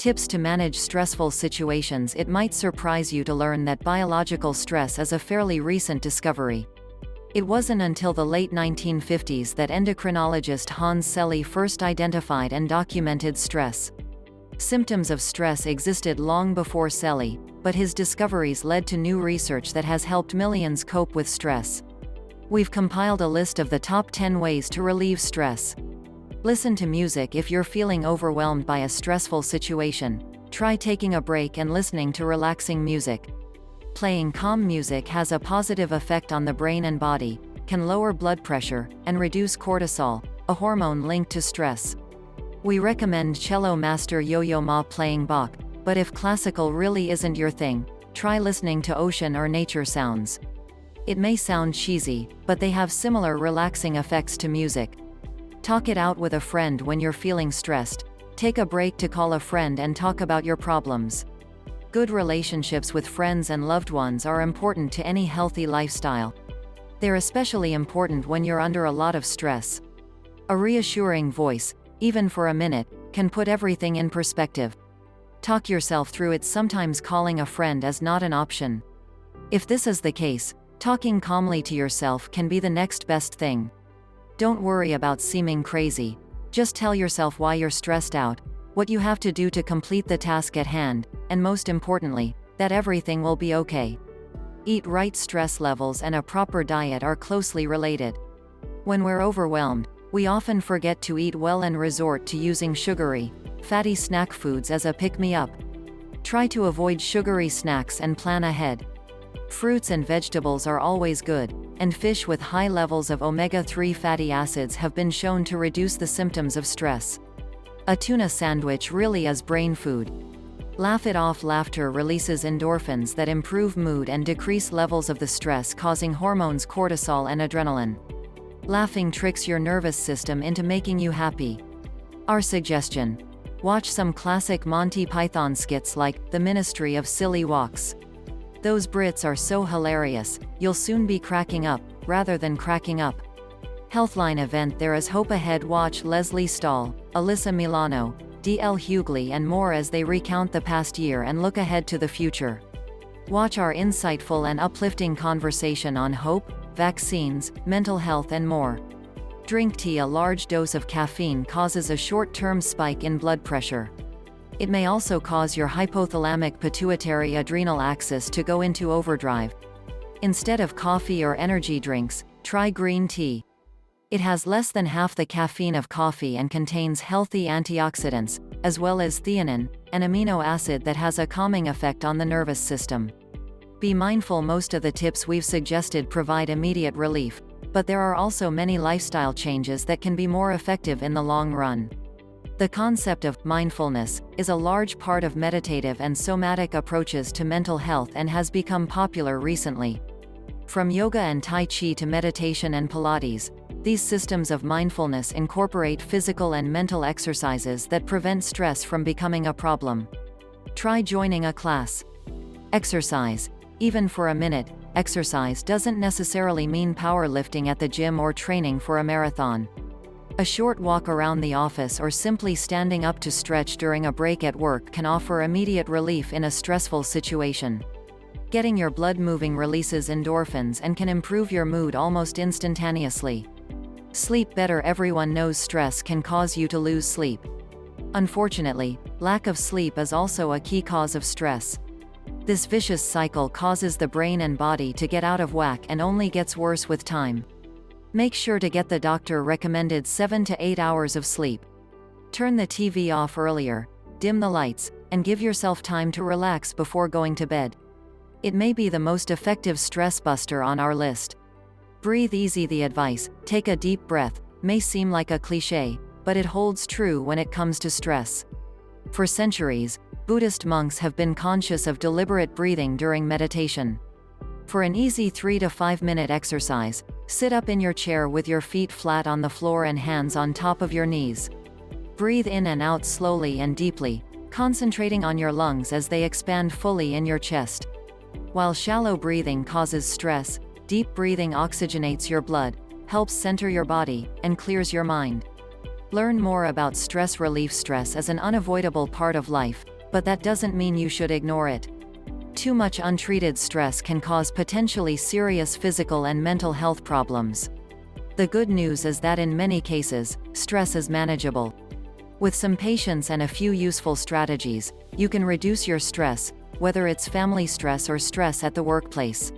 Tips to manage stressful situations. It might surprise you to learn that biological stress is a fairly recent discovery. It wasn't until the late 1950s that endocrinologist Hans Selye first identified and documented stress. Symptoms of stress existed long before Selye, but his discoveries led to new research that has helped millions cope with stress. We've compiled a list of the top 10 ways to relieve stress. Listen to music if you're feeling overwhelmed by a stressful situation. Try taking a break and listening to relaxing music. Playing calm music has a positive effect on the brain and body, can lower blood pressure, and reduce cortisol, a hormone linked to stress. We recommend cello master Yo-Yo Ma playing Bach, but if classical really isn't your thing, try listening to ocean or nature sounds. It may sound cheesy, but they have similar relaxing effects to music. Talk it out with a friend when you're feeling stressed. Take a break to call a friend and talk about your problems. Good relationships with friends and loved ones are important to any healthy lifestyle. They're especially important when you're under a lot of stress. A reassuring voice, even for a minute, can put everything in perspective. Talk yourself through it. Sometimes calling a friend is not an option. If this is the case, talking calmly to yourself can be the next best thing. Don't worry about seeming crazy. Just tell yourself why you're stressed out, what you have to do to complete the task at hand, and most importantly, that everything will be okay. Eat right. Stress levels and a proper diet are closely related. When we're overwhelmed, we often forget to eat well and resort to using sugary, fatty snack foods as a pick-me-up. Try to avoid sugary snacks and plan ahead. Fruits and vegetables are always good, and fish with high levels of omega-3 fatty acids have been shown to reduce the symptoms of stress. A tuna sandwich really is brain food. Laugh it off. Laughter releases endorphins that improve mood and decrease levels of the stress-causing hormones cortisol and adrenaline. Laughing tricks your nervous system into making you happy. Our suggestion: watch some classic Monty Python skits like The Ministry of Silly Walks. Those Brits are so hilarious, you'll soon be cracking up, rather than cracking up. Healthline event. There is hope ahead. Watch Leslie Stahl, Alyssa Milano, D.L. Hughley and more as they recount the past year and look ahead to the future. Watch our insightful and uplifting conversation on hope, vaccines, mental health and more. Drink tea. A large dose of caffeine causes a short-term spike in blood pressure. It may also cause your hypothalamic pituitary adrenal axis to go into overdrive. Instead of coffee or energy drinks, try green tea. It has less than half the caffeine of coffee and contains healthy antioxidants, as well as theanine, an amino acid that has a calming effect on the nervous system. Be mindful. Most of the tips we've suggested provide immediate relief, but there are also many lifestyle changes that can be more effective in the long run. The concept of mindfulness is a large part of meditative and somatic approaches to mental health and has become popular recently. From yoga and Tai Chi to meditation and Pilates, these systems of mindfulness incorporate physical and mental exercises that prevent stress from becoming a problem. Try joining a class. Exercise. Even for a minute, exercise doesn't necessarily mean powerlifting at the gym or training for a marathon. A short walk around the office or simply standing up to stretch during a break at work can offer immediate relief in a stressful situation. Getting your blood moving releases endorphins and can improve your mood almost instantaneously. Sleep better. Everyone knows stress can cause you to lose sleep. Unfortunately, lack of sleep is also a key cause of stress. This vicious cycle causes the brain and body to get out of whack and only gets worse with time. Make sure to get the doctor-recommended 7 to 8 hours of sleep. Turn the TV off earlier, dim the lights, and give yourself time to relax before going to bed. It may be the most effective stress buster on our list. Breathe easy. The advice, take a deep breath, may seem like a cliché, but it holds true when it comes to stress. For centuries, Buddhist monks have been conscious of deliberate breathing during meditation. For an easy 3 to 5 minute exercise, sit up in your chair with your feet flat on the floor and hands on top of your knees. Breathe in and out slowly and deeply, concentrating on your lungs as they expand fully in your chest. While shallow breathing causes stress, deep breathing oxygenates your blood, helps center your body, and clears your mind. Learn more about stress relief. Stress is an unavoidable part of life, but that doesn't mean you should ignore it. Too much untreated stress can cause potentially serious physical and mental health problems. The good news is that in many cases, stress is manageable. With some patience and a few useful strategies, you can reduce your stress, whether it's family stress or stress at the workplace.